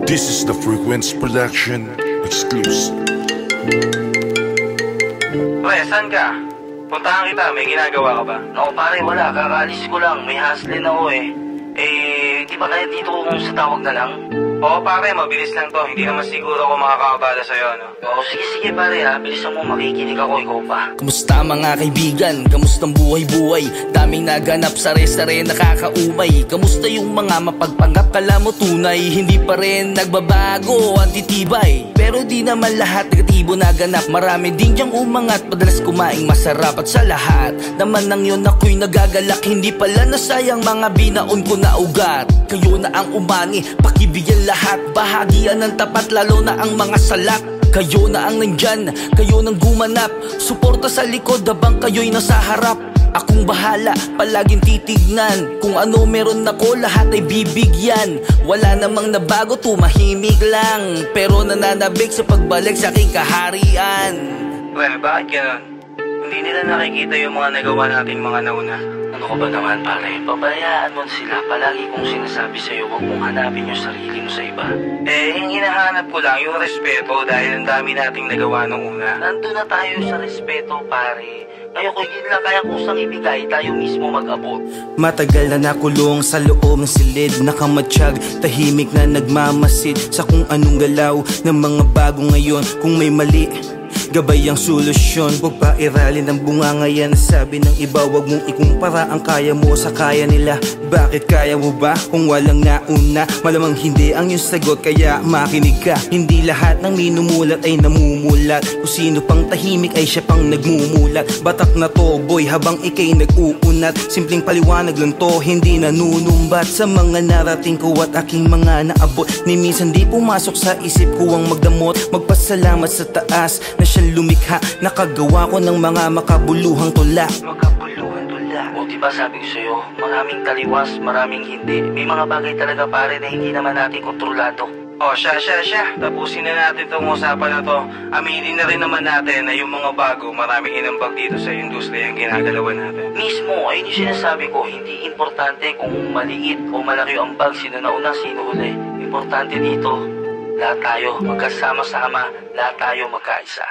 This is the Frequency Production exclusive. Pre, saan ka? Puntahan kita, may ginagawa ka ba? Naku pare, wala. Kakaalis ko lang. May hustlin ako eh. Di ba kaya dito kung sa tawag na lang? Oo pare, mabilis lang to. Hindi naman siguro ako makakabala sa'yo, no? Oo, sige pare ha. Bilisan mo, makikinig ako, ikaw pa. Kamusta mga kaibigan? Kamustang buhay-buhay? Daming naganap sa restaurant, nakakaumay. Kamusta yung mga mapagpanggap? Kala mo tunay, hindi pa rin nagbabago, antitibay. Pero di naman lahat negatibo naganap. Marami din diyang umangat, madalas kumaing masarap. At sa lahat naman ng yun ako'y nagagalak. Hindi pala nasayang mga binaon ko na ugat. Kayo na ang umani, pakibigyan lahat. Bahagian ng tapat, lalo na ang mga salak. Kayo na ang nandyan, kayo nang gumanap. Suporta sa likod habang kayo'y nasa harap. Akong bahala, palaging titignan. Kung ano meron ako, lahat ay bibigyan. Wala namang nabago, tumahimik lang. Pero nananabik sa pagbalik sa aking kaharian. Pre, bakit ganun? Hindi nila nakikita yung mga nagawa nating mga nauna. Ano ko ba naman pare? Pabayaan mo sila. Palagi kong sinasabi sa'yo, huwag mong hanapin yung sarili mo sa iba. Yung hinahanap ko lang yung respeto dahil ang dami nating nagawa nung una. Nandun na tayo sa respeto pare. Kaya kung yun lang kaya kusang ibigay, tayo mismo mag-abot. Matagal na nakulong sa loob ng silid, nakamatsyag, tahimik na nagmamasid sa kung anong galaw ng mga bago ngayon. Kung may mali, gabay ang solusyon. Huwag pa iralin ang bunganga yan. Sabi ng iba, huwag mong ikumpara ang kaya mo sa kaya nila. Bakit kaya mo ba kung walang nauna? Malamang hindi ang iyong sagot, kaya makinig ka. Hindi lahat ng minumulat ay namumulat. Kung sino pang tahimik ay siya pang nagmumulat. Batak na to boy habang ikay nag-uunat. Simpleng paliwanag lang to, hindi nanunumbat sa mga narating ko at aking mga naabot. Ni minsan di pumasok sa isip ko ang magdamot. Magpasalamat sa taas na siya lumikha. Nakagawa ko ng mga makabuluhang tula. Makabuluhang tula. O diba sabi ko sa'yo, maraming taliwas, maraming hindi. May mga bagay talaga pare na hindi naman natin kontrolado. Siya. Tapusin na natin itong usapan na to. Aminin na rin naman natin na yung mga bago, maraming inambag dito sa industriya ang ginagalawan natin. Mismo, ayun yung sinasabi ko, hindi importante kung maliit o malaki ang bag, sino nauna, sino huli. Importante dito, lahat tayo magkasama-sama, lahat tayo magkaisa.